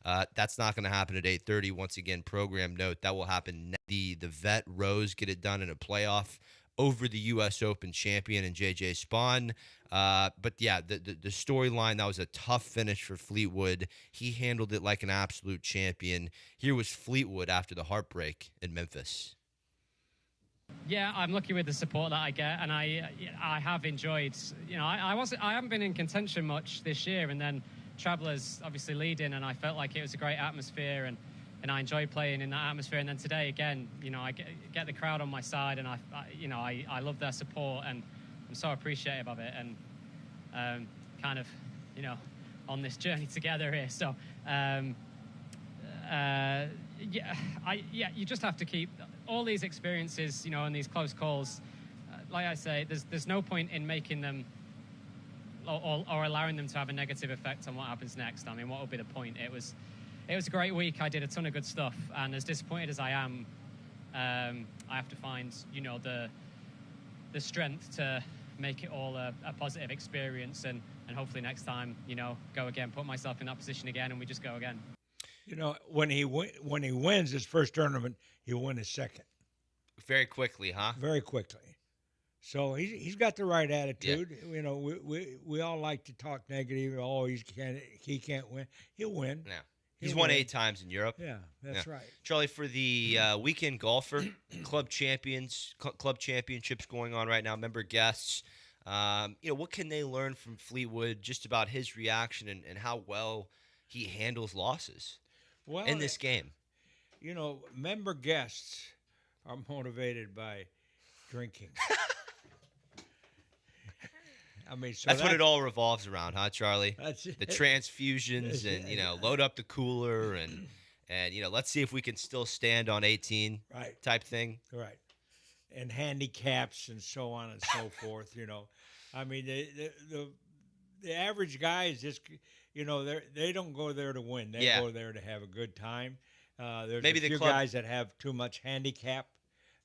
That's not going to happen at 8:30. Once again, program note that will happen. The vet Rose get it done in a playoff over the U.S. Open champion and J.J. Spawn. But yeah, the storyline, that was a tough finish for Fleetwood. He handled it like an absolute champion. Here was Fleetwood after the heartbreak in Memphis. Yeah, I'm lucky with the support that I get, and I have enjoyed. I haven't been in contention much this year, and then Travellers obviously leading, and I felt like it was a great atmosphere, and I enjoyed playing in that atmosphere. And then today again, I get the crowd on my side, and I love their support, and I'm so appreciative of it, and kind of on this journey together here. So you just have to keep all these experiences, and these close calls. Like I say, there's no point in making them or allowing them to have a negative effect on what happens next. I mean, what would be the point? It was a great week. I did a ton of good stuff, and as disappointed as I am, I have to find the strength to make it all a positive experience, and hopefully next time, go again, put myself in that position again, and we just go again. When he wins his first tournament, he'll win his second. Very quickly, huh? Very quickly. So he's got the right attitude. Yeah. We all like to talk negative. Oh, he can't win. He'll win. Yeah. He's won 8 times in Europe. Yeah, that's right. Charlie, for the weekend golfer, club championships going on right now, member guests, what can they learn from Fleetwood just about his reaction and how well he handles losses in this game? Member guests are motivated by drinking. I mean, that's what it all revolves around, huh, Charlie? That's it. The transfusions and load up the cooler and let's see if we can still stand on 18 type thing. Right. And handicaps and so on and so forth, I mean, the average guy is just, they don't go there to win. They go there to have a good time. There's maybe a few guys that have too much handicap.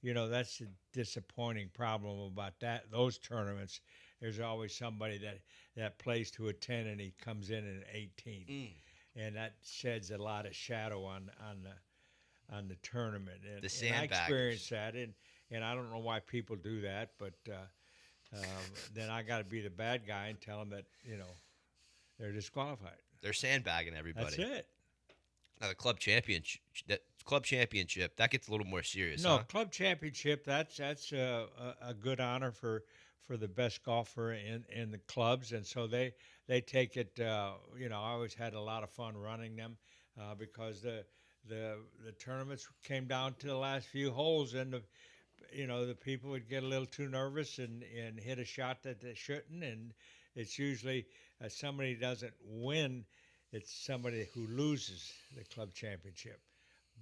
That's the disappointing problem about those tournaments. There's always somebody that plays to a 10 and he comes in at 18, and that sheds a lot of shadow on the tournament. And I experienced that, and I don't know why people do that, but then I got to be the bad guy and tell them that they're disqualified. They're sandbagging everybody. That's it. Now the club championship, that gets a little more serious. No, huh? Club championship. That's a good honor for the best golfer in the clubs, and so they take it. I always had a lot of fun running them because the tournaments came down to the last few holes, and the people would get a little too nervous and hit a shot that they shouldn't, and it's usually somebody doesn't win. It's somebody who loses the club championship.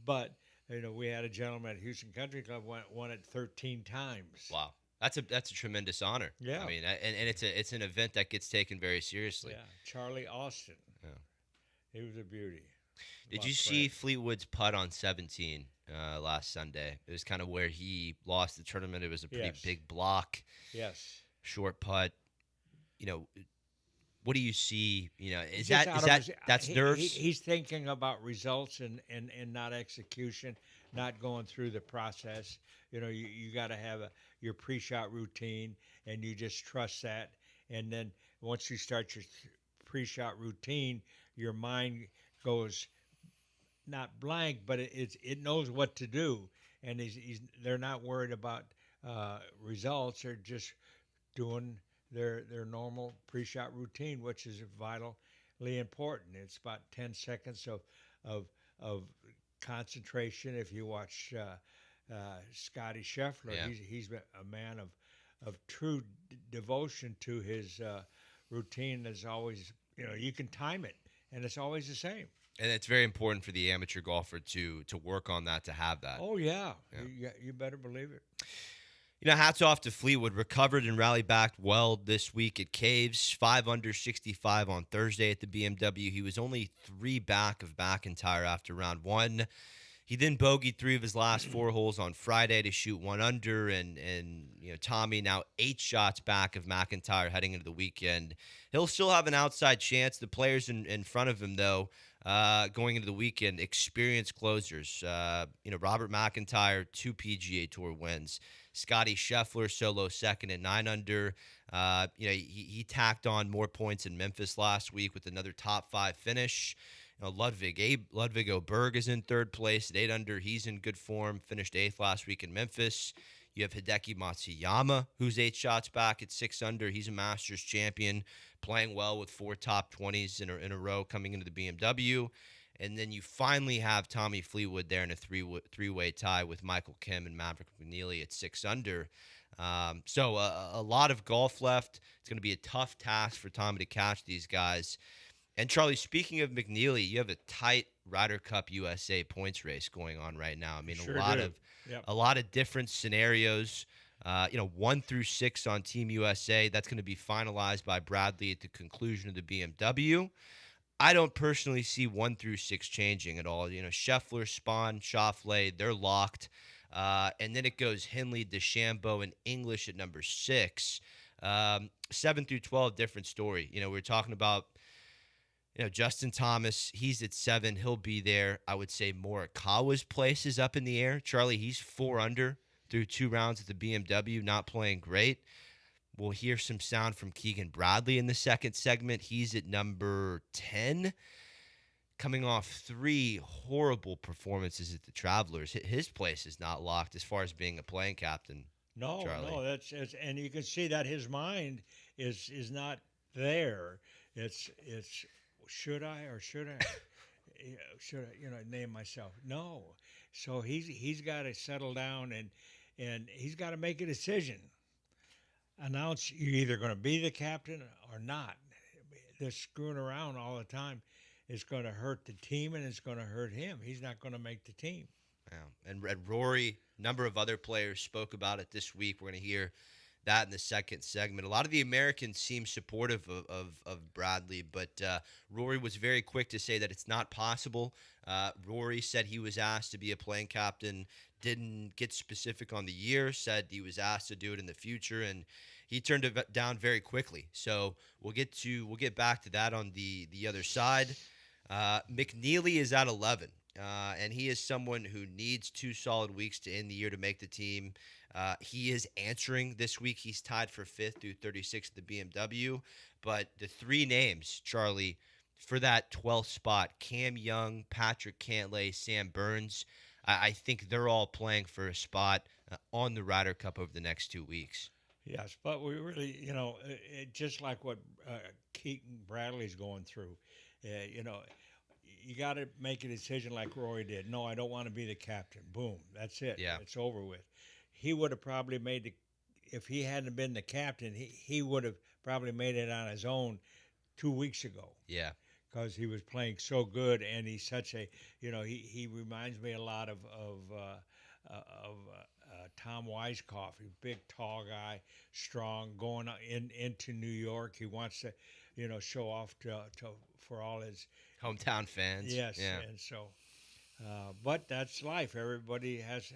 But we had a gentleman at Houston Country Club won it 13 times. Wow. That's a tremendous honor. Yeah, I mean, and it's an event that gets taken very seriously. Yeah, Charlie Austin. Yeah, he was a beauty. Did you see Fleetwood's putt on 17 last Sunday? It was kind of where he lost the tournament. It was a pretty big block. Yes. Short putt. What do you see? That's nerves? He's thinking about results and not execution, not going through the process. You got to have your pre-shot routine, and you just trust that. And then once you start your pre-shot routine, your mind goes not blank, but it knows what to do. And they're not worried about results. They're just doing their normal pre-shot routine, which is vitally important. It's about 10 seconds of concentration. If you watch Scotty Scheffler, he's a man of true devotion to his routine. There's always, you can time it, and it's always the same. And it's very important for the amateur golfer to work on that, to have that. Oh, yeah. You better believe it. Hats off to Fleetwood. Recovered and rallied back well this week at Caves. 5 under 65 on Thursday at the BMW. He was only 3 back of McIntyre after round 1. He then bogeyed 3 of his last 4 holes on Friday to shoot 1 under, and Tommy now 8 shots back of McIntyre heading into the weekend. He'll still have an outside chance. The players in front of him, though, going into the weekend, experienced closers. Robert McIntyre, 2 PGA Tour wins. Scotty Scheffler, solo second at 9 under. He tacked on more points in Memphis last week with another top 5 finish. Ludwig Oberg is in third place at 8 under. He's in good form. Finished 8th last week in Memphis. You have Hideki Matsuyama, who's 8 shots back at 6 under. He's a Masters champion, playing well with 4 top 20s in a row coming into the BMW. And then you finally have Tommy Fleetwood there in a three-way tie with Michael Kim and Maverick McNeely at 6 under. So a lot of golf left. It's going to be a tough task for Tommy to catch these guys. And Charlie, speaking of McNeely, you have a tight Ryder Cup USA points race going on right now. I mean, Sure a lot of different scenarios. 1 through 6 on Team USA. That's going to be finalized by Bradley at the conclusion of the BMW. I don't personally see 1 through 6 changing at all. Scheffler, Spahn, Schauffele, they're locked. And then it goes Henley, DeChambeau, and English at number 6. 7 through 12, different story. We're talking about Justin Thomas, he's at 7. He'll be there. I would say Morikawa's place is up in the air. Charlie, he's 4 under through 2 rounds at the BMW, not playing great. We'll hear some sound from Keegan Bradley in the second segment. He's at number 10, coming off 3 horrible performances at the Travelers. His place is not locked as far as being a playing captain. No, Charlie. no, that's and you can see that his mind is not there. It's should I or should I should I name myself? No. So he's got to settle down and he's got to make a decision. Announce you're either going to be the captain or not. This screwing around all the time is going to hurt the team and it's going to hurt him. He's not going to make the team. Yeah. And Rory, a number of other players spoke about it this week. We're going to hear that in the second segment. A lot of the Americans seem supportive of Bradley, but Rory was very quick to say that it's not possible. Rory said he was asked to be a playing captain, didn't get specific on the year, said he was asked to do it in the future, and he turned it down very quickly. So we'll get back to that on the other side. McNeely is at 11. And he is someone who needs 2 solid weeks to end the year to make the team. He is answering this week. He's tied for 5th through 36 at the BMW. But the 3 names, Charlie, for that 12th spot, Cam Young, Patrick Cantlay, Sam Burns, I think they're all playing for a spot on the Ryder Cup over the next 2 weeks. Yes, but we really, just like what Keegan Bradley's going through, you got to make a decision like Rory did. No, I don't want to be the captain. Boom, that's it. Yeah. It's over with. He would have probably if he hadn't been the captain, he would have probably made it on his own 2 weeks ago. Yeah. Because he was playing so good, and he's such a, he reminds me a lot of Tom Weiskopf. He's a big, tall guy, strong, going into New York. He wants to, show off for all his Hometown fans. Yes, yeah. And so, but that's life. Everybody has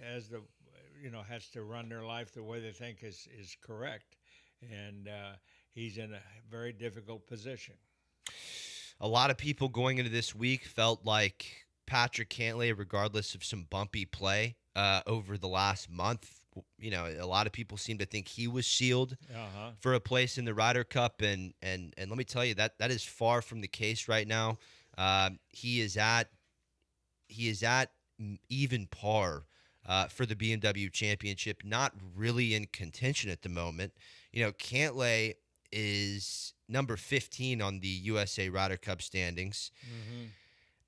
to run their life the way they think is correct, and he's in a very difficult position. A lot of people going into this week felt like Patrick Cantlay, regardless of some bumpy play over the last month, a lot of people seem to think he was sealed for a place in the Ryder Cup, and let me tell you that is far from the case right now. He is at even par for the BMW Championship, not really in contention at the moment. Cantlay is number 15 on the USA Ryder Cup standings. Mm-hmm.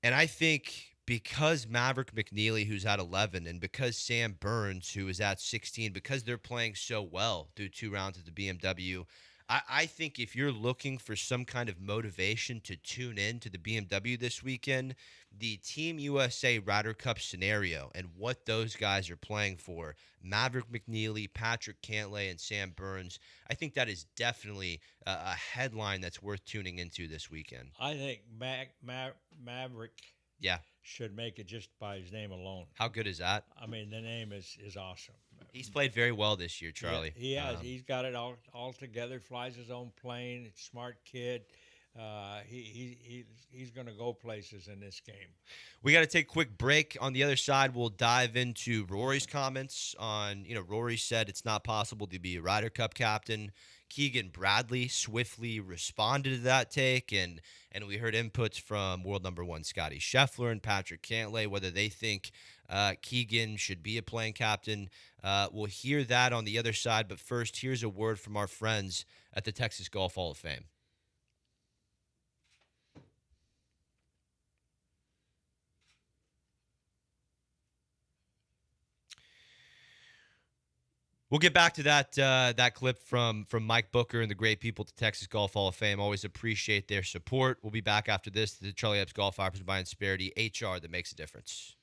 And I think because Maverick McNeely, who's at 11, and because Sam Burns, who is at 16, because they're playing so well through 2 rounds at the BMW, I think if you're looking for some kind of motivation to tune in to the BMW this weekend, the Team USA Ryder Cup scenario and what those guys are playing for, Maverick McNeely, Patrick Cantlay, and Sam Burns, I think that is definitely a headline that's worth tuning into this weekend. I think Maverick should make it just by his name alone. How good is that? I mean, the name is awesome. He's played very well this year, Charlie. Yeah, he has. He's got it all together. Flies his own plane. Smart kid. He's going to go places in this game. We got to take a quick break. On the other side, we'll dive into Rory's comments on, Rory said it's not possible to be a Ryder Cup captain. Keegan Bradley swiftly responded to that take, and we heard inputs from world number one Scotty Scheffler and Patrick Cantlay, whether they think Keegan should be a playing captain. We'll hear that on the other side, but first, here's a word from our friends at the Texas Golf Hall of Fame. We'll get back to that clip from Mike Booker and the great people at the Texas Golf Hall of Fame. Always appreciate their support. We'll be back after this. The Charlie Epps Golf Hour presented by Insperity, HR that makes a difference.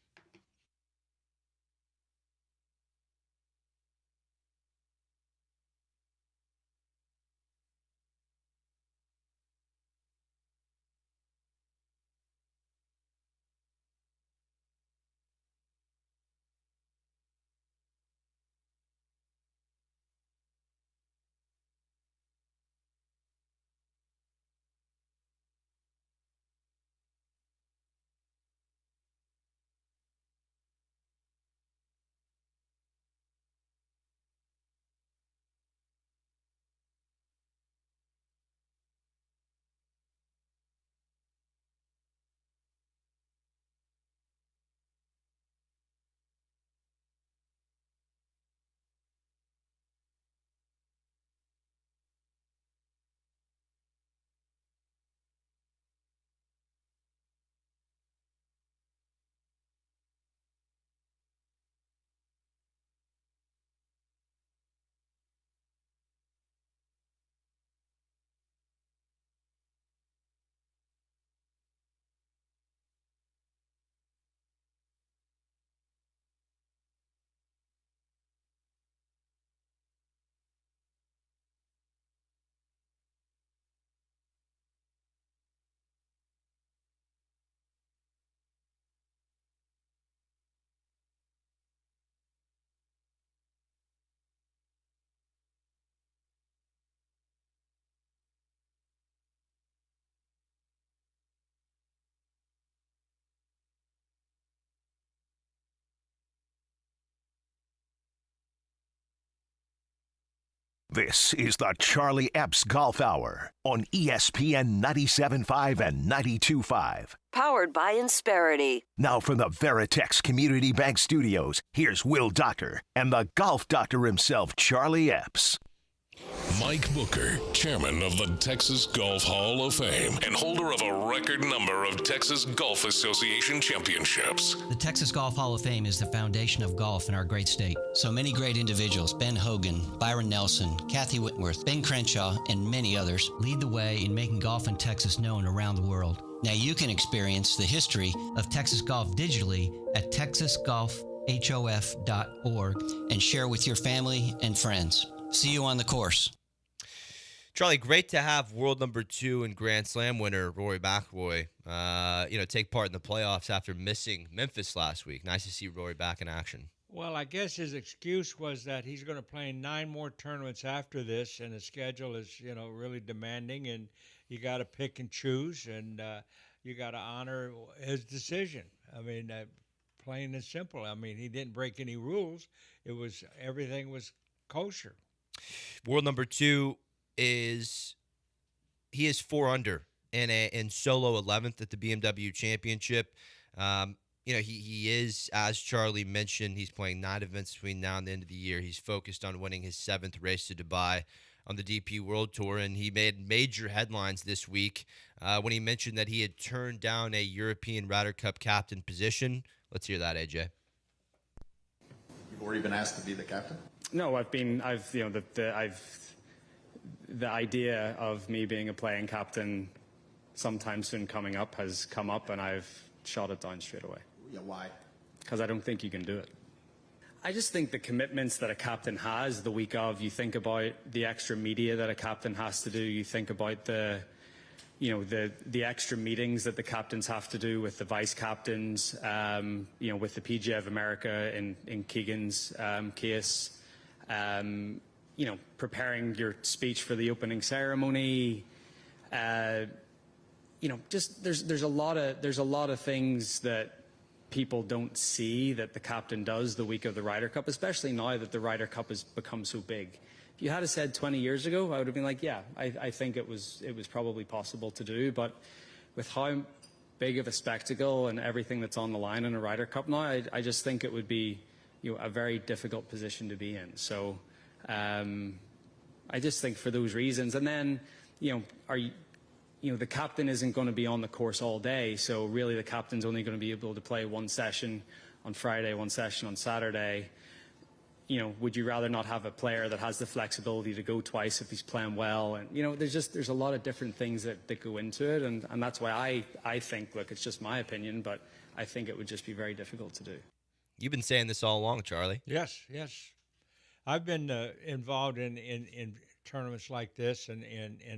This is the Charlie Epps Golf Hour on ESPN 97.5 and 92.5. Powered by Insperity. Now from the Veritex Community Bank Studios, here's Will Doctor and the golf doctor himself, Charlie Epps. Mike Booker, chairman of the Texas Golf Hall of Fame and holder of a record number of Texas Golf Association championships. The Texas Golf Hall of Fame is the foundation of golf in our great state. So many great individuals, Ben Hogan, Byron Nelson, Kathy Whitworth, Ben Crenshaw, and many others, lead the way in making golf in Texas known around the world. Now you can experience the history of Texas golf digitally at texasgolfhof.org and share with your family and friends. See you on the course. Charlie, great to have world number 2 and Grand Slam winner Rory McIlroy, take part in the playoffs after missing Memphis last week. Nice to see Rory back in action. Well, I guess his excuse was that he's going to play 9 more tournaments after this, and the schedule is, really demanding, and you got to pick and choose, and you got to honor his decision. I mean, plain and simple. I mean, he didn't break any rules. Everything was kosher. World number 2 is 4 under in solo 11th at the BMW Championship. He is, as Charlie mentioned, he's playing 9 events between now and the end of the year. He's focused on winning his 7th race to Dubai on the DP World Tour, and he made major headlines this week when he mentioned that he had turned down a European Ryder Cup captain position. Let's hear that, AJ. You've already been asked to be the captain? No, the idea of me being a playing captain sometime soon coming up has come up, and I've shot it down straight away. Yeah, why? Because I don't think you can do it. I just think the commitments that a captain has the week of, you think about the extra media that a captain has to do, you think about the extra meetings that the captains have to do with the vice captains, with the PGA of America in Keegan's case, preparing your speech for the opening ceremony, just there's a lot of things that people don't see that the captain does the week of the Ryder Cup, especially now that the Ryder Cup has become so big. If you had said 20 years ago, I would have been like, yeah, I think it was probably possible to do. But with how big of a spectacle and everything that's on the line in a Ryder Cup now, I just think it would be a very difficult position to be in. So I just think for those reasons, and then the captain isn't going to be on the course all day, so really the captain's only going to be able to play one session on Friday, one session on Saturday. Would you rather not have a player that has the flexibility to go twice if he's playing well? And there's a lot of different things that go into it, and that's why I think, look, it's just my opinion, but I think it would just be very difficult to do. You've been saying this all along, Charlie. Yes. I've been involved in tournaments like this, and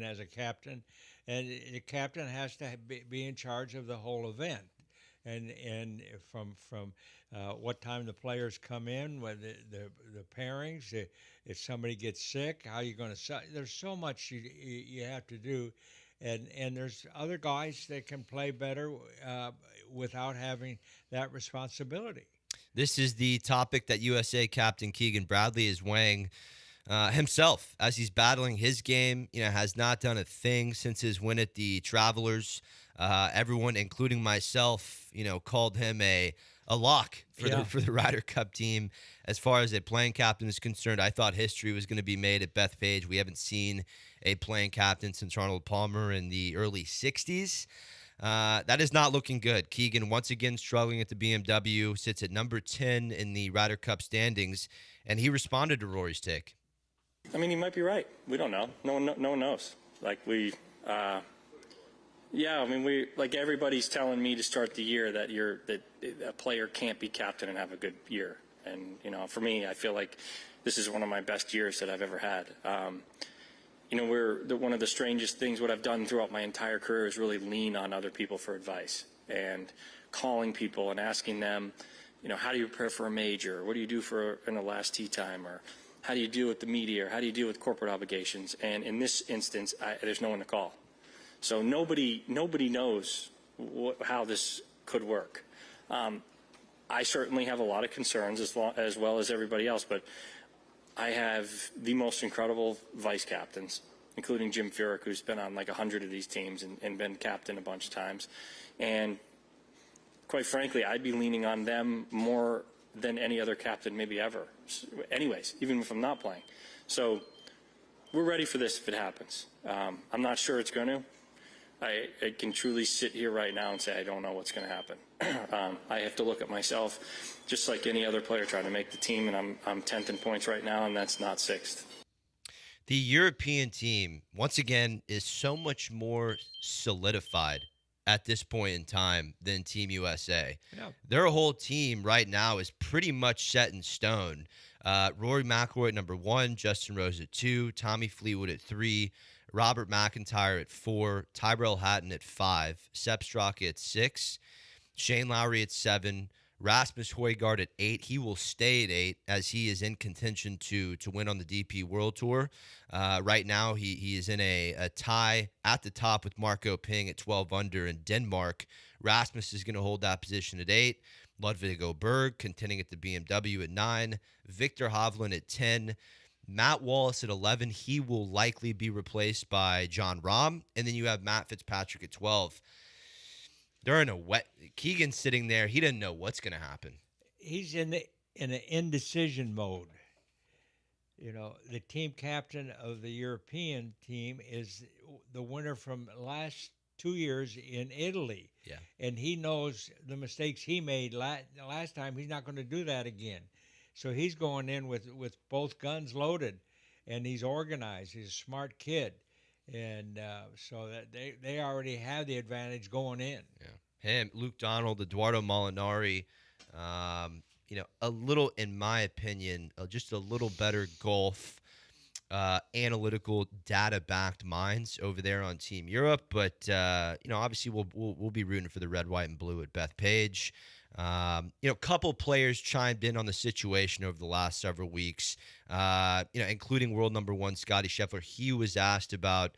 as a captain, and the captain has to be in charge of the whole event, and from what time the players come in, when the pairings, if somebody gets sick, how you're going to. There's so much you have to do, and there's other guys that can play better without having that responsibility. This is the topic that USA captain Keegan Bradley is weighing himself as he's battling his game. Has not done a thing since his win at the Travelers. Everyone, including myself, called him a lock for the Ryder Cup team. As far as a playing captain is concerned, I thought history was going to be made at Bethpage. We haven't seen a playing captain since Arnold Palmer in the early 60s. That is not looking good. Keegan, once again, struggling at the BMW, sits at number 10 in the Ryder Cup standings, and he responded to Rory's take. I mean, he might be right. We don't know. No one knows. Like everybody's telling me to start the year that a player can't be captain and have a good year. And, for me, I feel like this is one of my best years that I've ever had. One of the strangest things what I've done throughout my entire career is really lean on other people for advice and calling people and asking them, how do you prepare for a major? What do you do in the last tee time? Or how do you deal with the media? Or how do you deal with corporate obligations? And in this instance, there's no one to call. So nobody knows how this could work. I certainly have a lot of concerns as well as everybody else, but I have the most incredible vice captains, including Jim Furyk, who's been on like 100 of these teams and been captain a bunch of times. And quite frankly, I'd be leaning on them more than any other captain maybe ever. Anyways, even if I'm not playing. So we're ready for this if it happens. I'm not sure it's going to. I can truly sit here right now and say I don't know what's going to happen. I have to look at myself just like any other player trying to make the team, and I'm 10th in points right now, and that's not 6th. The European team, once again, is so much more solidified at this point in time than Team USA. Yeah. Their whole team right now is pretty much set in stone. Rory McIlroy at number 1, Justin Rose at 2, Tommy Fleetwood at 3, Robert McIntyre at 4, Tyrrell Hatton at 5, Sepp Straka at 6, Shane Lowry at 7, Rasmus Højgaard at 8. He will stay at 8 as he is in contention to win on the DP World Tour. Right now, he is in a tie at the top with Marco Ping at 12 under in Denmark. Rasmus is going to hold that position at 8. Ludvig Åberg contending at the BMW at 9. Victor Hovland at 10. Matt Wallace at 11. He will likely be replaced by John Rahm. And then you have Matt Fitzpatrick at 12. They're in a wet. Keegan's sitting there. He doesn't know what's going to happen. He's in an indecision mode. The team captain of the European team is the winner from last 2 years in Italy. Yeah. And he knows the mistakes he made last time. He's not going to do that again. So he's going in with both guns loaded, and he's organized. He's a smart kid. And so that they already have the advantage going in. Yeah, him, Luke Donald, Eduardo Molinari, a little, in my opinion, just a little better golf, analytical, data-backed minds over there on Team Europe. But obviously we'll be rooting for the red, white, and blue at Bethpage. Couple players chimed in on the situation over the last several weeks, including world number one Scotty Scheffler. He was asked about,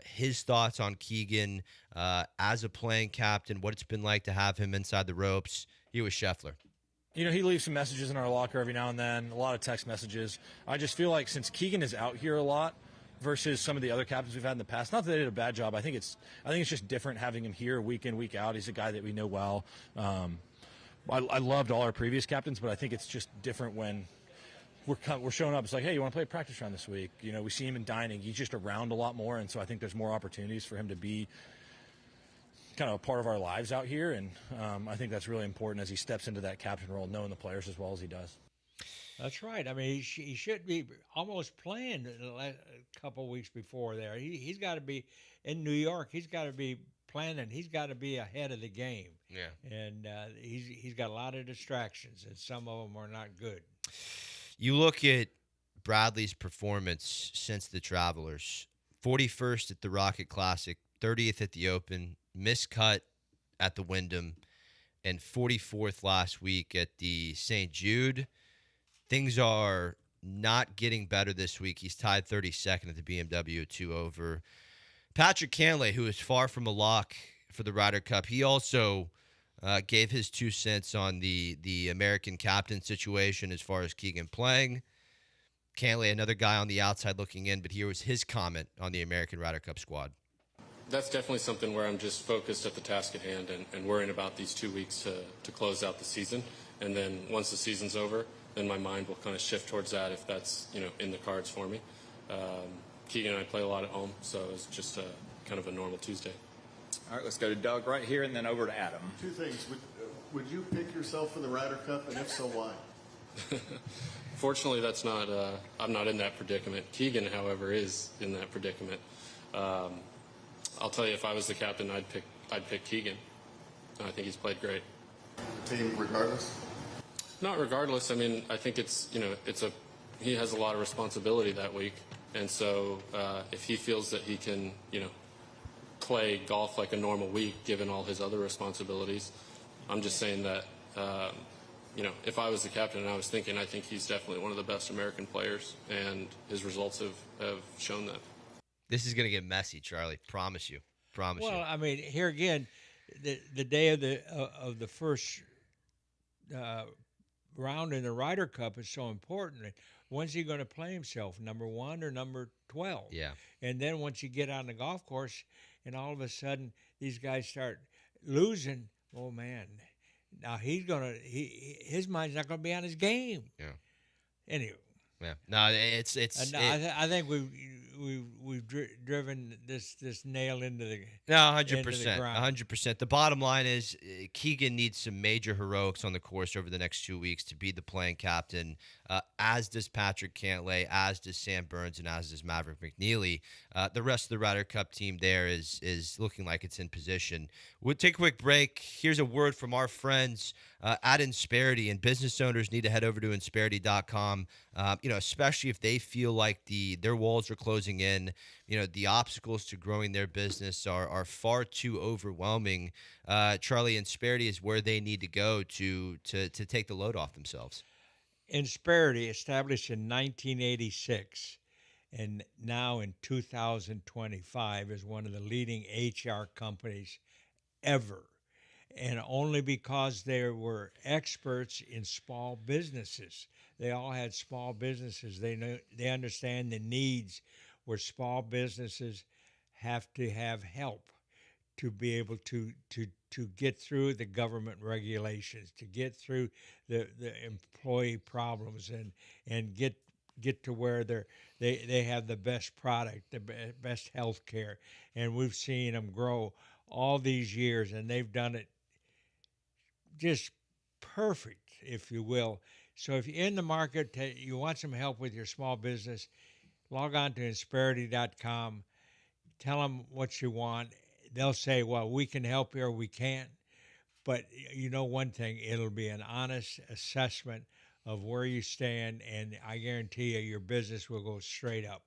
his thoughts on Keegan as a playing captain, what it's been like to have him inside the ropes. Here was Scheffler. He leaves some messages in our locker every now and then, a lot of text messages. I just feel like since Keegan is out here a lot versus some of the other captains we've had in the past, not that they did a bad job. I think it's just different having him here week in, week out. He's a guy that we know well. I loved all our previous captains, but I think it's just different when we're showing up. It's like, hey, you want to play a practice round this week? We see him in dining. He's just around a lot more, and so I think there's more opportunities for him to be kind of a part of our lives out here, and I think that's really important as he steps into that captain role, knowing the players as well as he does. That's right. I mean, he should be almost playing a couple weeks before there. He's got to be in New York. He's got to be planning. He's got to be ahead of the game. Yeah. And he's got a lot of distractions, and some of them are not good. You look at Bradley's performance since the Travelers: 41st at the Rocket Classic, 30th at the Open, miscut at the Wyndham, and 44th last week at the St. Jude. Things are not getting better this week. He's tied 32nd at the BMW 2 over Patrick Cantlay, who is far from a lock for the Ryder Cup. He also gave his 2 cents on the American captain situation as far as Keegan playing. Cantlay, another guy on the outside looking in, but here was his comment on the American Ryder Cup squad. That's definitely something where I'm just focused at the task at hand and worrying about these 2 weeks to close out the season. And then once the season's over, then my mind will kind of shift towards that if that's, in the cards for me. Keegan and I play a lot at home, so it's just kind of a normal Tuesday. All right, let's go to Doug right here and then over to Adam. Two things. Would you pick yourself for the Ryder Cup, and if so, why? Fortunately, that's not. I'm not in that predicament. Keegan, however, is in that predicament. I'll tell you, if I was the captain, I'd pick Keegan. I think he's played great. The team, regardless? Not regardless. I mean, I think he has a lot of responsibility that week, and so if he feels that he can, play golf like a normal week, given all his other responsibilities, I'm just saying that, if I was the captain and I was thinking, I think he's definitely one of the best American players, and his results have shown that. This is going to get messy, Charlie. Promise you. Well, I mean, here again, the day of the first round in the Ryder Cup is so important. When's he going to play himself, number 1 or number 12? Yeah. And then once you get on the golf course, and all of a sudden these guys start losing, oh man, now his mind's not going to be on his game. Yeah. Anyway. Yeah. No, I think we've driven this nail into the 100%. into the ground. 100%. The bottom line is Keegan needs some major heroics on the course over the next 2 weeks to be the playing captain, as does Patrick Cantlay, as does Sam Burns, and as does Maverick McNeely. The rest of the Ryder Cup team there is looking like it's in position. We'll take a quick break. Here's a word from our friends at Insperity, and business owners need to head over to Insperity.com. Especially if they feel like their walls are closing in. The obstacles to growing their business are far too overwhelming. Charlie, Insperity is where they need to go to take the load off themselves. Insperity, established in 1986, and now in 2025 is one of the leading HR companies ever. And only because they were experts in small businesses. They all had small businesses. They understand the needs where small businesses have to have help to be able to get through the government regulations, to get through the employee problems, and get to where they have the best product, the best health care. And we've seen them grow all these years, and they've done it just perfect, if you will. So if you're in the market, you want some help with your small business, log on to Insperity.com, tell them what you want. They'll say, well, we can help you or we can't. But you know one thing, it'll be an honest assessment of where you stand, and I guarantee you your business will go straight up.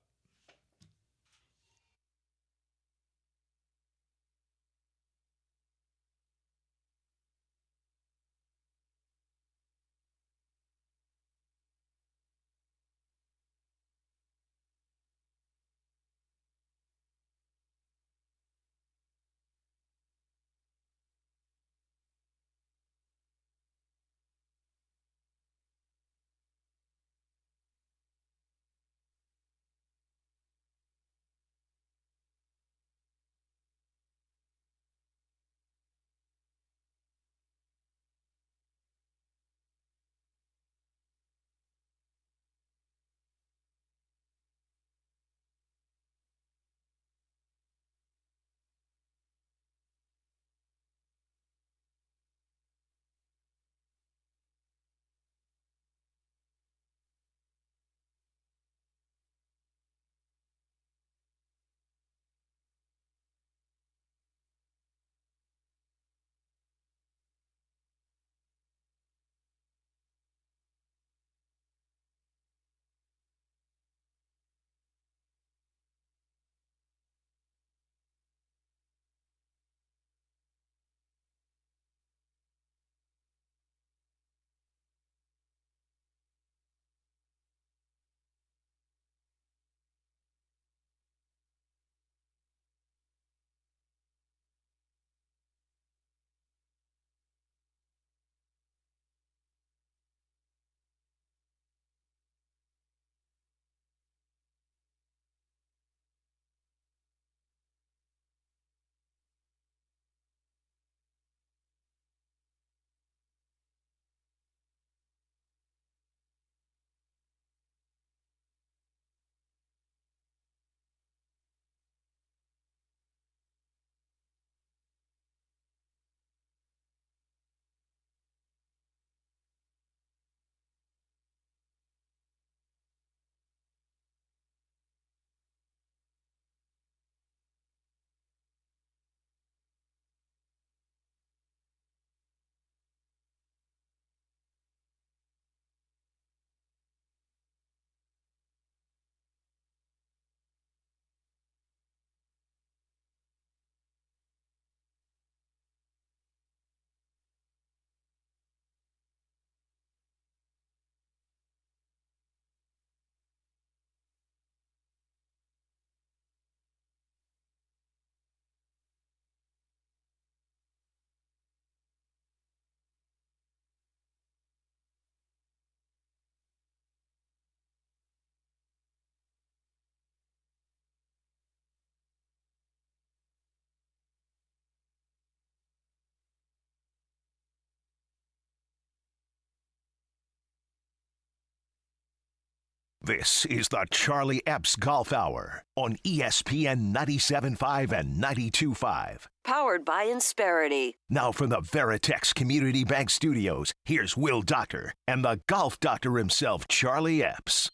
This is the Charlie Epps Golf Hour on ESPN 97.5 and 92.5. Powered by Insperity. Now from the Veritex Community Bank Studios, here's Will Doctor and the golf doctor himself, Charlie Epps.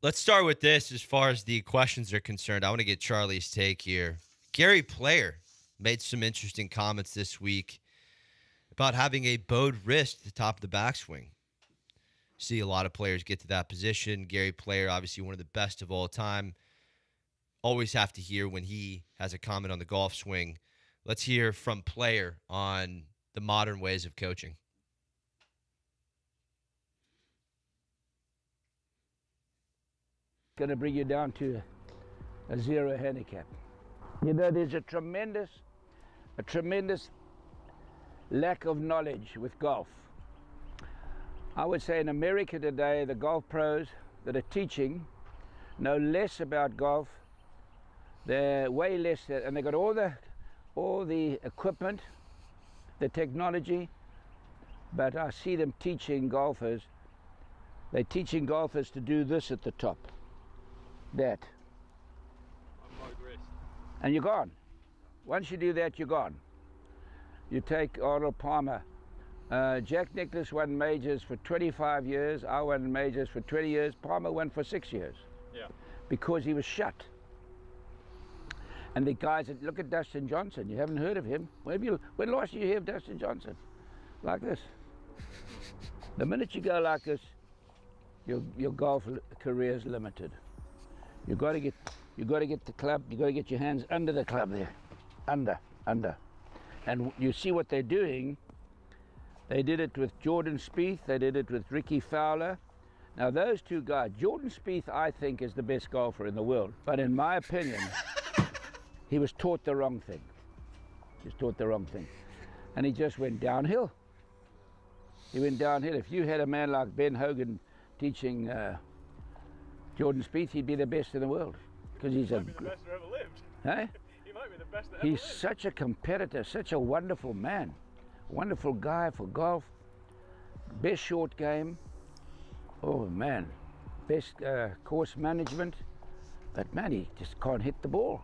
Let's start with this as far as the questions are concerned. I want to get Charlie's take here. Gary Player made some interesting comments this week about having a bowed wrist at the top of the backswing. See a lot of players get to that position. Gary Player, obviously one of the best of all time. Always have to hear when he has a comment on the golf swing. Let's hear from Player on the modern ways of coaching. Going to bring you down to a zero handicap. You know, there's a tremendous lack of knowledge with golf. I would say in America today, the golf pros that are teaching know less about golf. They're way less, and they got all the equipment, the technology. But I see them teaching golfers. They're teaching golfers to do this at the top, that, and you're gone. Once you do that, you're gone. You take Arnold Palmer. Jack Nicklaus won majors for 25 years. I won majors for 20 years. Palmer won for 6 years. Yeah. Because he was shut. And the guys that look at Dustin Johnson, you haven't heard of him. When last did you hear of Dustin Johnson? Like this. The minute you go like this, your golf career is limited. You got to get the club. You got to get your hands under the club there, under. And you see what they're doing. They did it with Jordan Spieth. They did it with Ricky Fowler. Now those two guys, Jordan Spieth, I think, is the best golfer in the world. But in my opinion, he was taught the wrong thing. And he just went downhill. If you had a man like Ben Hogan teaching Jordan Spieth, he'd be the best in the world. Because he's the best who ever lived. Huh? He might be the best that ever lived. He's such a competitor, such a wonderful man. Wonderful guy for golf. Best short game. Oh, man. Best course management. But, man, he just can't hit the ball.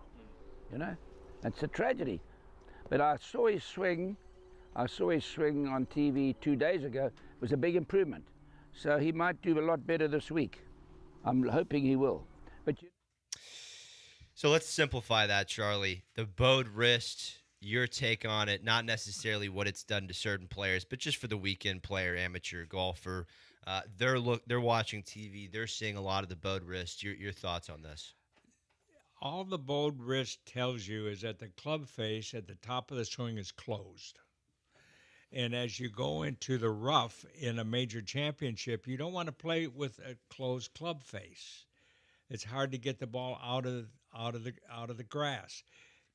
You know? It's a tragedy. But I saw his swing on TV 2 days ago. It was a big improvement. So he might do a lot better this week. I'm hoping he will. So let's simplify that, Charlie. The bowed wrist, your take on it, not necessarily what it's done to certain players, but just for the weekend player, amateur golfer. They're watching TV. They're seeing a lot of the bowed wrist. Your thoughts on this? All the bowed wrist tells you is that the club face at the top of the swing is closed. And as you go into the rough in a major championship, you don't want to play with a closed club face. It's hard to get the ball out of the grass.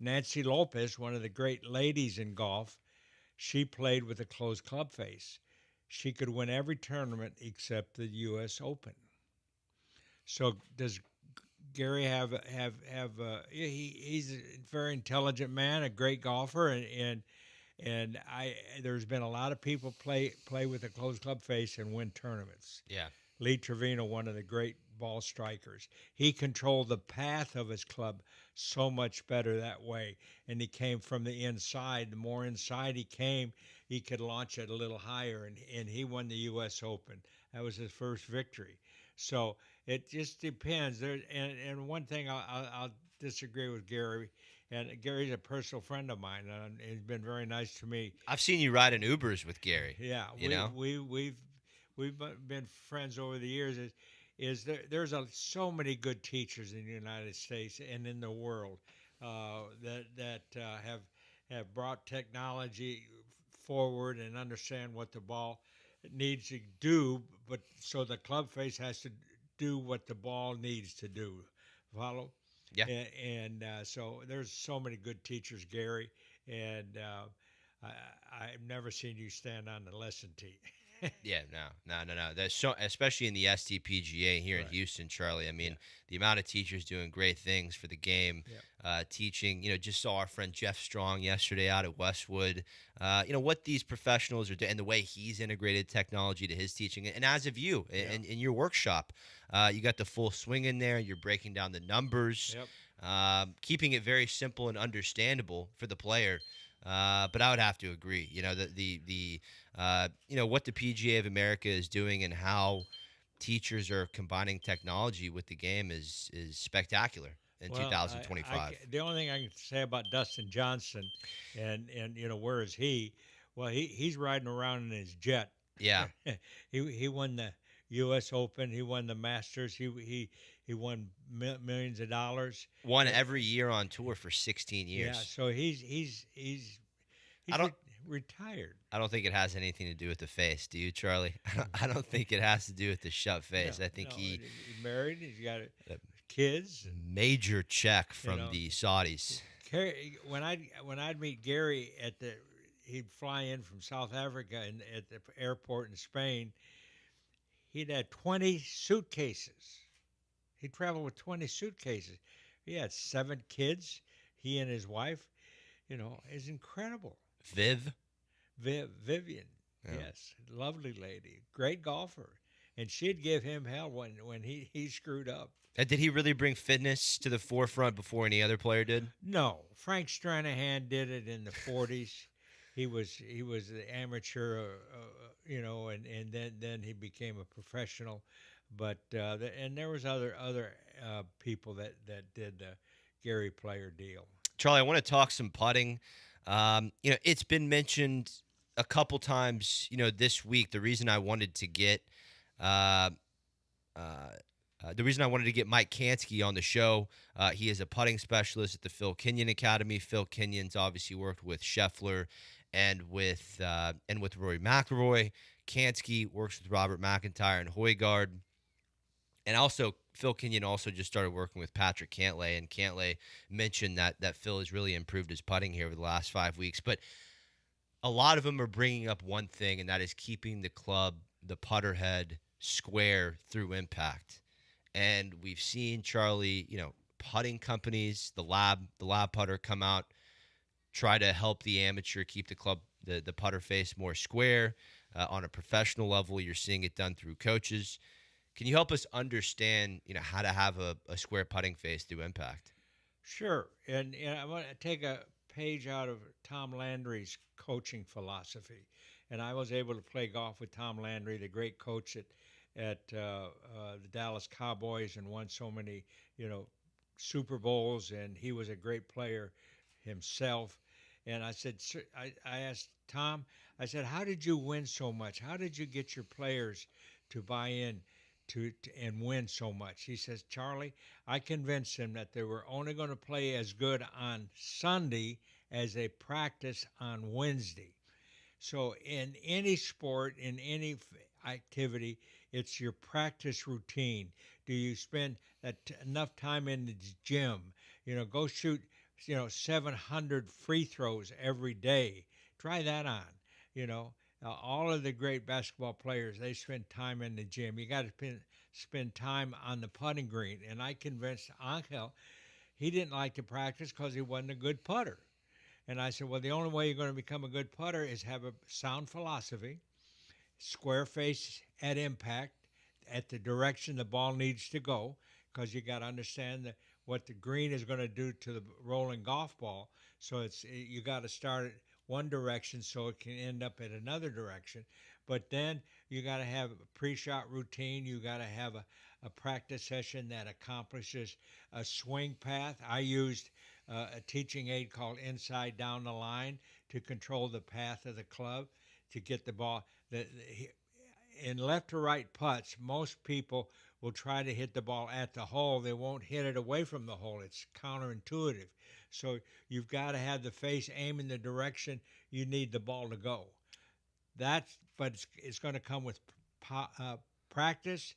Nancy Lopez, one of the great ladies in golf, she played with a closed club face. She could win every tournament except the U.S. Open. So does Gary have he's a very intelligent man, a great golfer, and there's been a lot of people play with a closed club face and win tournaments. Yeah. Lee Trevino, one of the great ball strikers. He controlled the path of his club so much better that way, and he came from the inside. The more inside he came, he could launch it a little higher, and he won the U.S. Open. That was his first victory. So it just depends. And one thing I'll disagree with Gary, and Gary's a personal friend of mine, and he's been very nice to me. I've seen you ride in Ubers with Gary. Yeah, we've been friends over the years. There's so many good teachers in the United States and in the world that have brought technology forward and understand what the ball needs to do, but so the club face has to do what the ball needs to do. Follow? Yeah. And so there's so many good teachers, Gary, and I've never seen you stand on the lesson tee. Yeah, no. That's so, especially in the STPGA here in Houston, Charlie. I mean, the amount of teachers doing great things for the game, teaching. Just saw our friend Jeff Strong yesterday out at Westwood. What these professionals are doing, and the way he's integrated technology to his teaching. And as of you in your workshop, you got the full swing in there. You're breaking down the numbers, keeping it very simple and understandable for the player. But I would have to agree. What the PGA of America is doing and how teachers are combining technology with the game is spectacular in 2025. The only thing I can say about Dustin Johnson, and where is he? Well, he's riding around in his jet. Yeah, he won the U.S. Open. He won the Masters. He won millions of dollars. Won every year on tour for 16 years. Yeah, so he's retired. I don't think it has anything to do with the face. Do you, Charlie? I don't think it has to do with the shut face. No, I think he's married. He's got kids. Major check from the Saudis. When I'd meet Gary he'd fly in from South Africa and at the airport in Spain. He'd had 20 suitcases. He traveled with 20 suitcases. He had 7 kids. He and his wife. It's incredible. Vivian. Yes, lovely lady, great golfer, and she'd give him hell when he screwed up. And did he really bring fitness to the forefront before any other player did? No, Frank Stranahan did it in the 40s. He was an amateur, and then he became a professional. But and there was other people that did the Gary Player deal. Charlie, I want to talk some putting. It's been mentioned a couple times, this week. The reason I wanted to get Mike Kansky on the show, he is a putting specialist at the Phil Kenyon Academy. Phil Kenyon's obviously worked with Scheffler and with Rory McIlroy. Kansky works with Robert McIntyre and Højgaard. And also, Phil Kenyon also just started working with Patrick Cantlay, and Cantlay mentioned that Phil has really improved his putting here over the last 5 weeks. But a lot of them are bringing up one thing, and that is keeping the club, the putter head, square through impact. And we've seen, Charlie, putting companies, the lab putter come out, try to help the amateur keep the club, the putter face more square. On a professional level, you're seeing it done through coaches. Can you help us understand, how to have a square putting face through impact? Sure, and I want to take a page out of Tom Landry's coaching philosophy, and I was able to play golf with Tom Landry, the great coach at the Dallas Cowboys, and won so many, Super Bowls, and he was a great player himself. And I said, I asked Tom, I said, how did you win so much? How did you get your players to buy in and win so much? He says, Charlie, I convinced them that they were only going to play as good on Sunday as they practice on Wednesday. So in any sport, in any activity, it's your practice routine. Do you spend enough time in the gym? Go shoot 700 free throws every day. Try that on. All of the great basketball players, they spend time in the gym. You got to spend time on the putting green. And I convinced Angel, he didn't like to practice because he wasn't a good putter. And I said, well, the only way you're going to become a good putter is have a sound philosophy, square face at impact, at the direction the ball needs to go, because you got to understand what the green is going to do to the rolling golf ball. So you got to start at one direction so it can end up at another direction. But then you got to have a pre-shot routine. You got to have a practice session that accomplishes a swing path. I used a teaching aid called Inside Down the Line to control the path of the club to get the ball. In left to right putts, most people will try to hit the ball at the hole. They won't hit it away from the hole. It's counterintuitive. So you've got to have the face aim in the direction you need the ball to go. But it's going to come with practice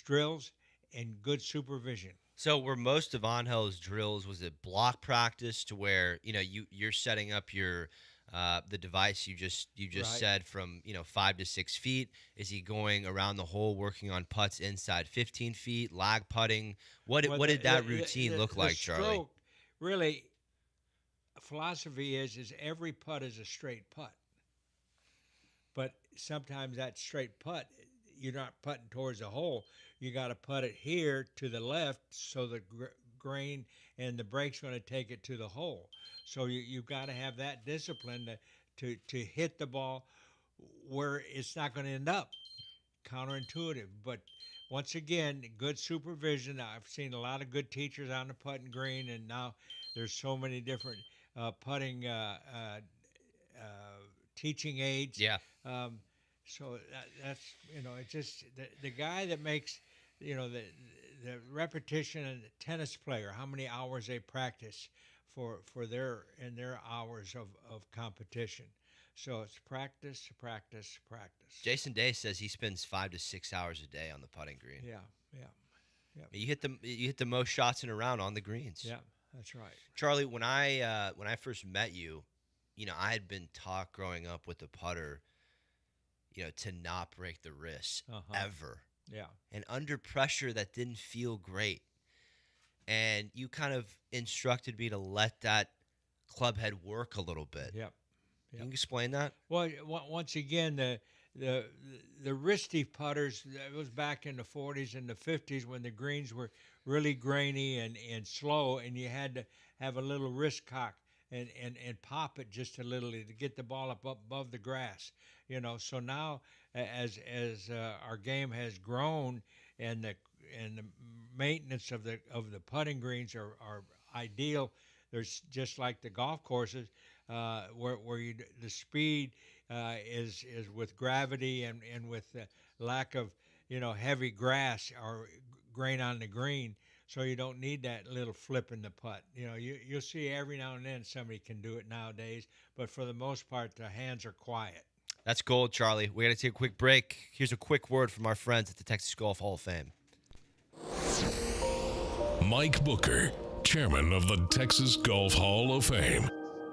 drills, and good supervision. So were most of Angel's drills, was it block practice to where, you're setting up your the device you just Right. said from 5 to 6 feet? Is he going around the hole working on putts inside 15 feet, lag putting? What Well, what did that routine look the like, Charlie? stroke really philosophy is every putt is a straight putt, but sometimes that straight putt you're not putting towards the hole. You got to put it here to the left so the grain and the break's going to take it to the hole. So you've got to have that discipline to hit the ball where it's not going to end up. Counterintuitive, but once again, good supervision. I've seen a lot of good teachers on the putting green, and now there's so many different putting uh, teaching aids. Yeah. Um, so that's it's just the guy that makes the repetition and the tennis player, how many hours they practice for their hours of competition. So it's practice, practice, practice. Jason Day says he spends 5 to 6 hours a day on the putting green. Yeah, yeah, yeah. You hit the most shots in a round on the greens. Yeah, that's right. Charlie, when I first met you, I had been taught growing up with the putter, to not break the wrist ever. Yeah. And under pressure, that didn't feel great. And you kind of instructed me to let that club head work a little bit. Yep. Can you explain that? Well, once again, the wristy putters, that was back in the 40s and the 50s when the greens were really grainy and slow, and you had to have a little wrist cock and pop it just a little to get the ball up above the grass. So now as our game has grown and the maintenance of the putting greens are ideal. There's just like the golf courses where the speed is with gravity and with the lack of heavy grass or grain on the green, so you don't need that little flip in the putt. You'll see every now and then somebody can do it nowadays, but for the most part the hands are quiet. That's gold, Charlie. We got to take a quick break. Here's a quick word from our friends at the Texas Golf Hall of Fame. Mike Booker, chairman of the Texas Golf Hall of Fame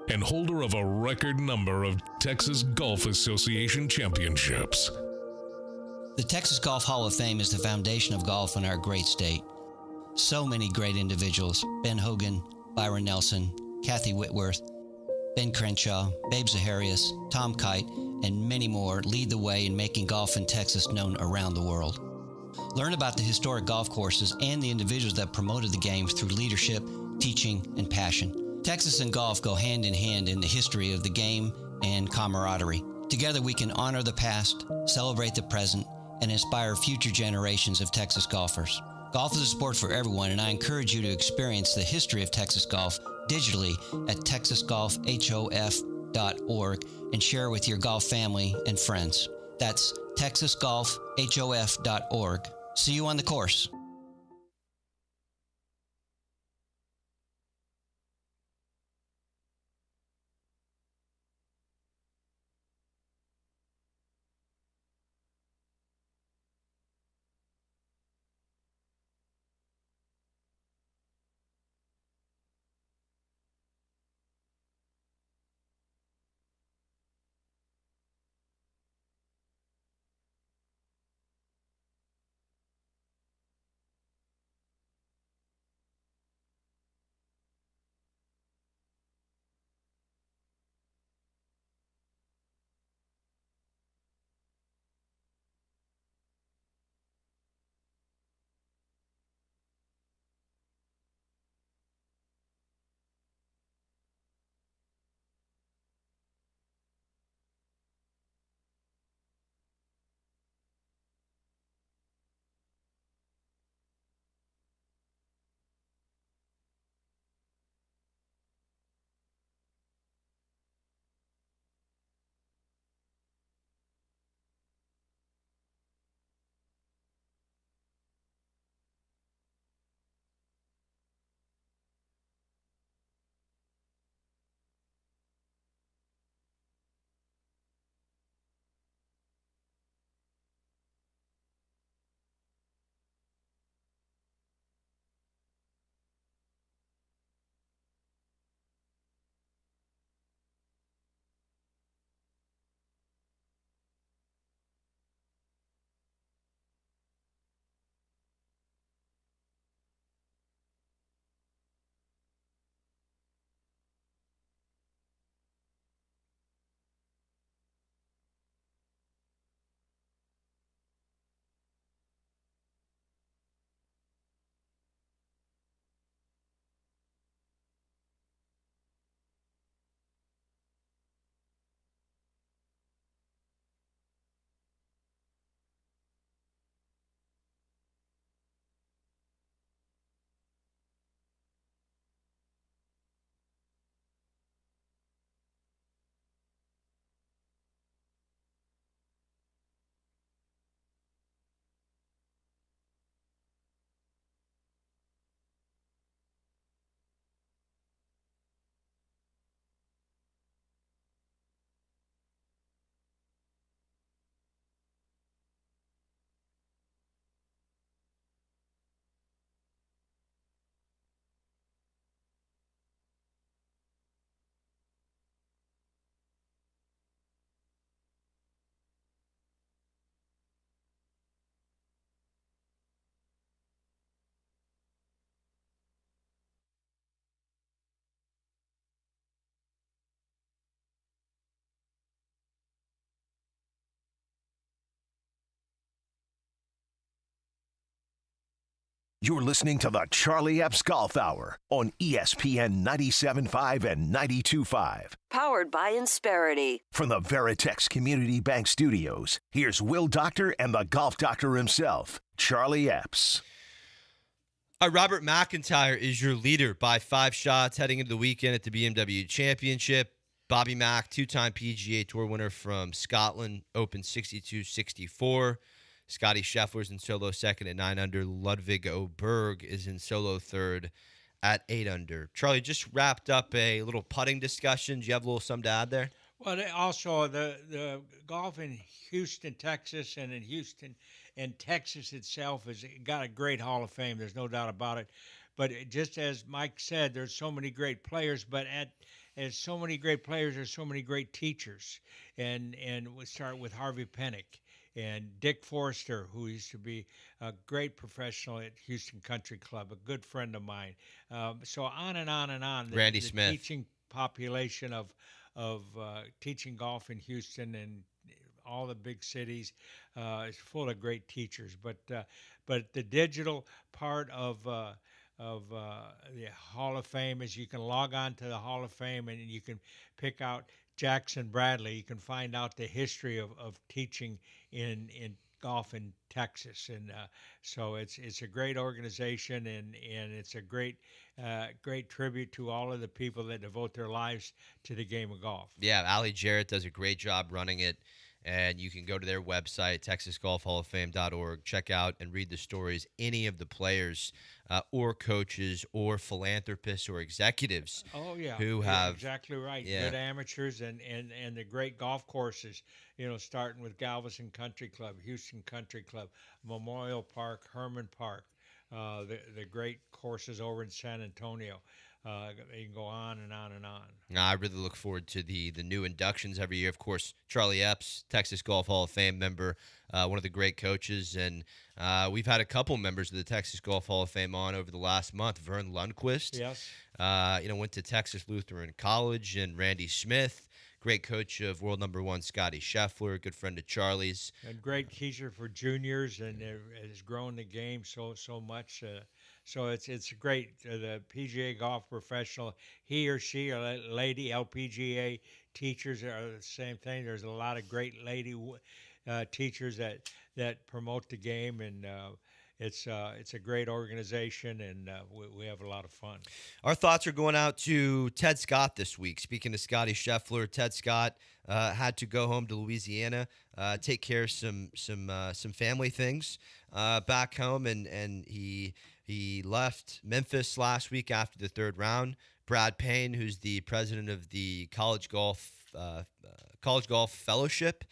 and holder of a record number of Texas Golf Association championships. The Texas Golf Hall of Fame is the foundation of golf in our great state. So many great individuals: Ben Hogan, Byron Nelson, Kathy Whitworth, Ben Crenshaw, Babe Zaharias, Tom Kite, and many more lead the way in making golf in Texas known around the world. Learn about the historic golf courses and the individuals that promoted the game through leadership, teaching, and passion. Texas and golf go hand in hand in the history of the game and camaraderie. Together we can honor the past, celebrate the present, and inspire future generations of Texas golfers. Golf is a sport for everyone, and I encourage you to experience the history of Texas golf digitally at texasgolfhof.org and share with your golf family and friends. That's texasgolfhof.org. See you on the course. You're listening to the Charlie Epps Golf Hour on ESPN 97.5 and 92.5. Powered by Insperity. From the Veritex Community Bank Studios, here's Will Doctor and the Golf Doctor himself, Charlie Epps. Robert McIntyre is your leader by 5 shots heading into the weekend at the BMW Championship. Bobby Mack, 2-time PGA Tour winner from Scotland, Open 62-64. Scotty Scheffler's in solo second at 9 under. Ludwig Oberg is in solo third at 8 under. Charlie, just wrapped up a little putting discussion. Do you have a little something to add there? Well, also the golf in Houston, Texas, and in Houston and Texas itself has got a great Hall of Fame. There's no doubt about it. But just as Mike said, there's so many great players, but as so many great players, there's so many great teachers. And we start with Harvey Pennick and Dick Forrester, who used to be a great professional at Houston Country Club, a good friend of mine. So on and on and on. Randy Smith. The teaching population of teaching golf in Houston and all the big cities is full of great teachers. But the digital part of the Hall of Fame is you can log on to the Hall of Fame and you can pick out Jackson Bradley. You can find out the history of teaching in golf in Texas, and so it's a great organization, and it's a great tribute to all of the people that devote their lives to the game of golf. Yeah, Allie Jarrett does a great job running it. And you can go to their website, TexasGolfHallOfFame.org, check out and read the stories any of the players or coaches or philanthropists or executives who have. Exactly right. Yeah. Good amateurs and the great golf courses, starting with Galveston Country Club, Houston Country Club, Memorial Park, Herman Park, the great courses over in San Antonio. You can go on and on and on. I really look forward to the new inductions every year. Of course, Charlie Epps, Texas Golf Hall of Fame member, one of the great coaches. And we've had a couple members of the Texas Golf Hall of Fame on over the last month. Vern Lundquist, yes, went to Texas Lutheran College, and Randy Smith, great coach of world number 1 Scotty Scheffler, good friend of Charlie's. And great teacher for juniors, and has grown the game so much. So it's great. The PGA golf professional, he or she or lady LPGA teachers are the same thing. There's a lot of great lady teachers that promote the game, and it's a great organization, and we have a lot of fun. Our thoughts are going out to Ted Scott this week. Speaking of Scotty Scheffler, Ted Scott had to go home to Louisiana, take care of some family things back home, and he left Memphis last week after the 3rd round. Brad Payne, who's the president of the College Golf Fellowship,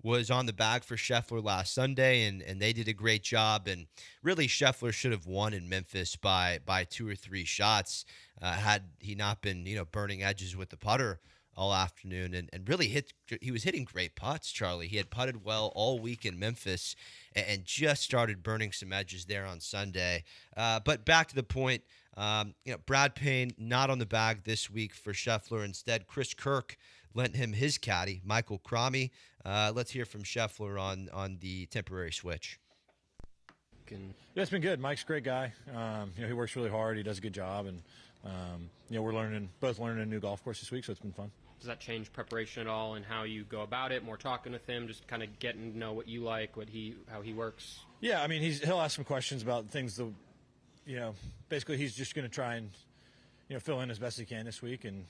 was on the bag for Scheffler last Sunday, and they did a great job. And really, Scheffler should have won in Memphis by 2 or 3 shots had he not been burning edges with the putter all afternoon, and really he was hitting great putts, Charlie. He had putted well all week in Memphis and just started burning some edges there on Sunday. But back to the point, Brad Payne not on the bag this week for Scheffler. Instead, Chris Kirk lent him his caddy, Michael Cromie. Let's hear from Scheffler on the temporary switch. Yeah, it's been good. Mike's a great guy. He works really hard. He does a good job, and we're both learning a new golf course this week, so it's been fun. Does that change preparation at all and how you go about it? More talking with him, just kind of getting to know what you like, how he works? Yeah, I mean, he'll ask some questions about things that, basically he's just going to try and, fill in as best he can this week, and,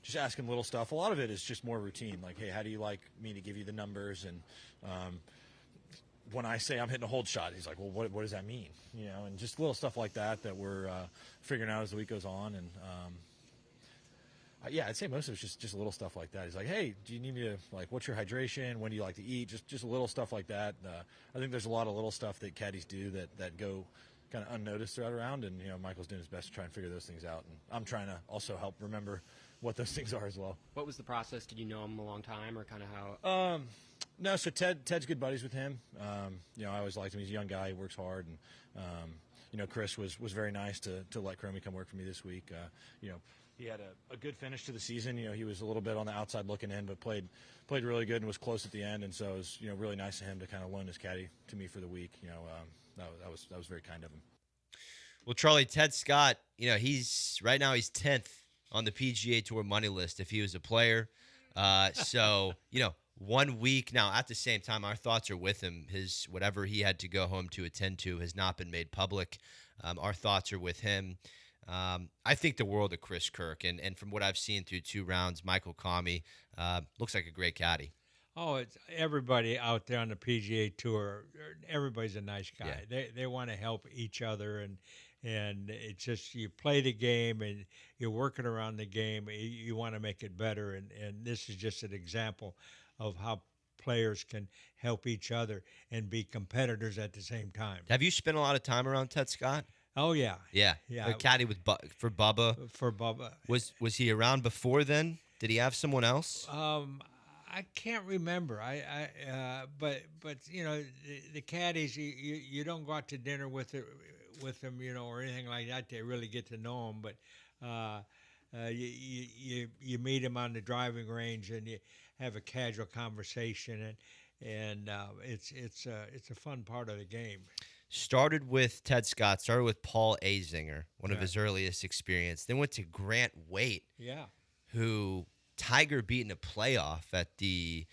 just ask him little stuff. A lot of it is just more routine, like, hey, how do you like me to give you the numbers? And when I say I'm hitting a hold shot, he's like, well, what does that mean? And just little stuff like that we're figuring out as the week goes on. And I'd say most of it's just little stuff like that. He's like, hey, do you need me to, what's your hydration? When do you like to eat? Just little stuff like that. I think there's a lot of little stuff that caddies do that go kind of unnoticed throughout around, and Michael's doing his best to try and figure those things out. And I'm trying to also help remember what those things are as well. What was the process? Did you know him a long time, or kind of how? No, so Ted's good buddies with him. I always liked him. He's a young guy. He works hard, and Chris was very nice to let Cromie come work for me this week. he had a good finish to the season. You know, he was a little bit on the outside looking in, but played really good and was close at the end. And so it was, you know, really nice of him to kind of loan his caddy to me for the week. You know, that was very kind of him. Well, Charlie, Ted Scott, you know, he's 10th on the PGA Tour money list if he was a player. So, you know, 1 week now. At the same time, our thoughts are with him. His whatever he had to go home to attend to has not been made public. Our thoughts are with him. I think the world of Chris Kirk, and from what I've seen through 2 rounds, Michael Kami looks like a great caddy. Oh, it's everybody out there on the PGA Tour. Everybody's a nice guy. Yeah. They want to help each other, and it's just you play the game and you're working around the game. You want to make it better, and this is just an example of how players can help each other and be competitors at the same time. Have you spent a lot of time around Ted Scott? Oh yeah, Yeah. A caddy with for Bubba. For Bubba. Was he around before then? Did he have someone else? I can't remember. But you know, the caddies, you don't go out to dinner with them, you know, or anything like that. They really get to know them, but you meet them on the driving range and you have a casual conversation, and it's a fun part of the game. Started with Ted Scott. Started with Paul Azinger, one of his earliest experience. Then went to Grant Waite, who Tiger beat in a playoff at the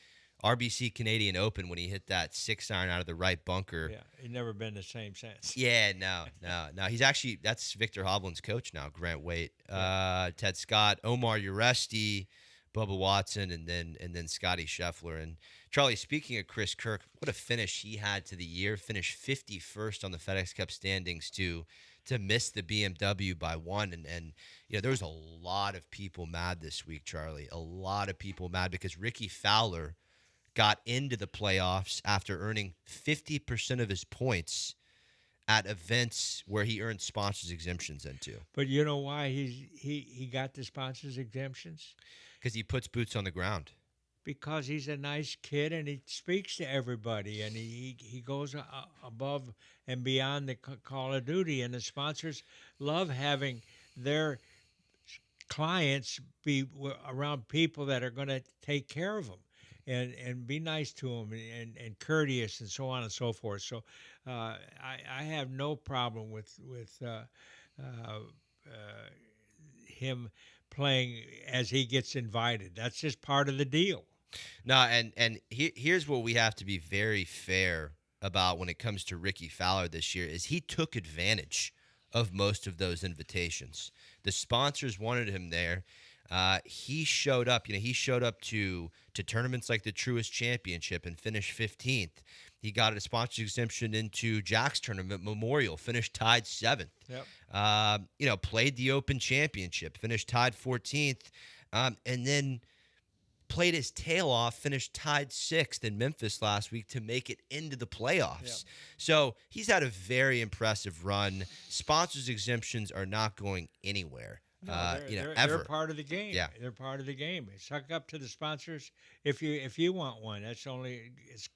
RBC Canadian Open when he hit that 6-iron out of the right bunker. Yeah, he's never been the same since. Yeah, no. He's actually, that's Victor Hovland's coach now, Grant Waite. Ted Scott, Omar Uresti, Bubba Watson, and then Scotty Scheffler. And Charlie, speaking of Chris Kirk, what a finish he had to the year. Finished 51st on the FedEx Cup standings to miss the BMW by 1. And you know, there was a lot of people mad this week, Charlie. A lot of people mad because Ricky Fowler got into the playoffs after earning 50% of his points at events where he earned sponsors exemptions into. But you know why he got the sponsors exemptions? Because he puts boots on the ground. Because he's a nice kid and he speaks to everybody, and he goes above and beyond the Call of Duty, and the sponsors love having their clients be around people that are going to take care of them and be nice to them and courteous and so on and so forth. So I have no problem with him playing as he gets invited. That's just part of the deal. No, and here's what we have to be very fair about when it comes to Ricky Fowler this year is he took advantage of most of those invitations. The sponsors wanted him there. He showed up. You know, he showed up to tournaments like the Truist Championship and finished 15th. He got a sponsor exemption into Jack's Tournament Memorial, finished tied 7th. Yep. You know, played the Open Championship, finished tied 14th, and then played his tail off, finished tied 6th in Memphis last week to make it into the playoffs. Yep. So he's had a very impressive run. Sponsors exemptions are not going anywhere. No, ever. They're part of the game. Yeah. They're part of the game. Suck up to the sponsors if you want one. It's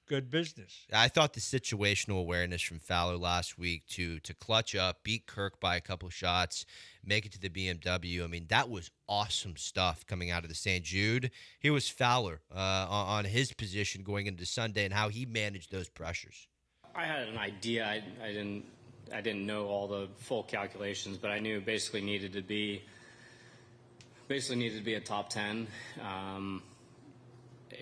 good business. I thought the situational awareness from Fowler last week to clutch up, beat Kirk by a couple shots, make it to the BMW. I mean, that was awesome stuff coming out of the St. Jude. Here was Fowler on his position going into Sunday and how he managed those pressures. I had an idea. I didn't know all the full calculations, but I knew it basically needed to be a top 10.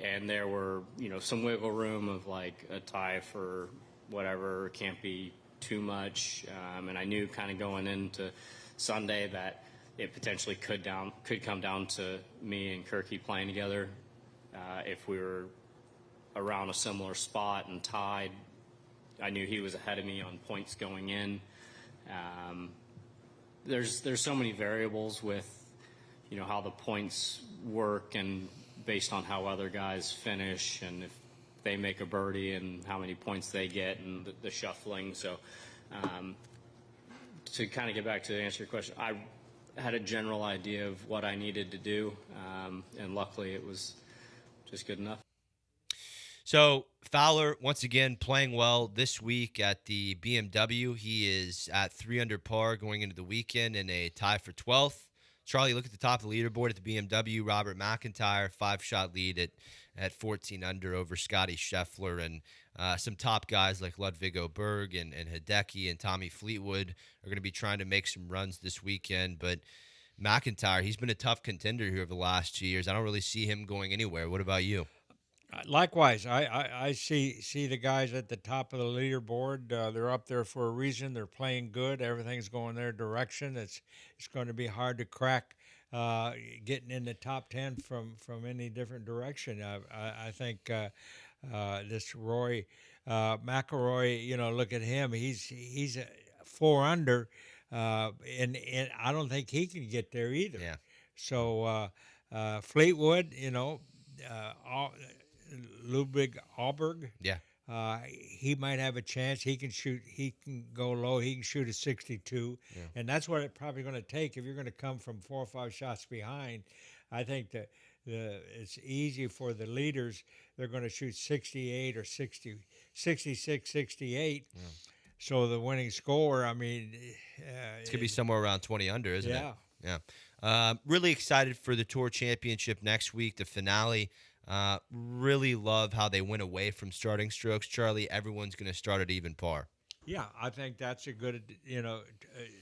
And there were, you know, some wiggle room of like a tie for whatever, can't be too much. And I knew kind of going into Sunday that it potentially could come down to me and Kirky playing together. If we were around a similar spot and tied, I knew he was ahead of me on points going in. There's so many variables with, you know, how the points work and based on how other guys finish and if they make a birdie and how many points they get and the shuffling. So to kind of get back to answer your question, I had a general idea of what I needed to do, and luckily it was just good enough. So Fowler, once again, playing well this week at the BMW. He is at 3 under par going into the weekend in a tie for 12th. Charlie, look at the top of the leaderboard at the BMW. Robert McIntyre, 5-shot lead at 14 under over Scotty Scheffler. And some top guys like Ludwig Berg and Hideki and Tommy Fleetwood are going to be trying to make some runs this weekend. But McIntyre, he's been a tough contender here over the last 2 years. I don't really see him going anywhere. What about you? Likewise, I see the guys at the top of the leaderboard. They're up there for a reason. They're playing good. Everything's going their direction. It's going to be hard to crack getting in the top 10 from any different direction. I think this Roy McIlroy, look at him. He's 4 under, and I don't think he can get there either. Yeah. So Fleetwood, Ludwig Alberg. Yeah. He might have a chance. He can shoot. He can go low. He can shoot a 62, and that's what it's probably going to take if you're going to come from 4 or 5 shots behind. I think that it's easy for the leaders. They're going to shoot 68 or 60, 66, 68. Yeah. So the winning score, I mean, it's going to be somewhere around 20 under, isn't it? Yeah. Really excited for the Tour Championship next week, the finale. Really love how they went away from starting strokes. Charlie, everyone's going to start at even par. Yeah, I think that's a good,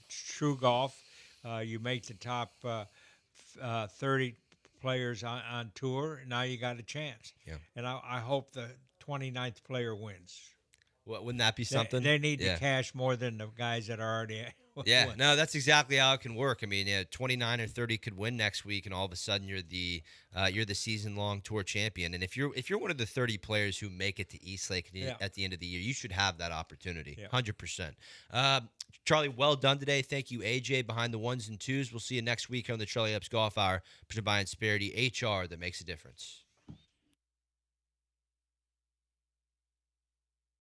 true golf. You make the top 30 players on tour. Now you got a chance. Yeah. And I hope the 29th player wins. Well, wouldn't that be something? They need to cash more than the guys that are already. Yeah, no, that's exactly how it can work. I mean, 29 or 30 could win next week, and all of a sudden you're the season-long Tour champion. And if you're one of the 30 players who make it to East Lake at the end of the year, you should have that opportunity, 100%. Charlie, well done today. Thank you, AJ, behind the ones and twos. We'll see you next week on the Charlie Epps Golf Hour, presented by Insperity HR that makes a difference.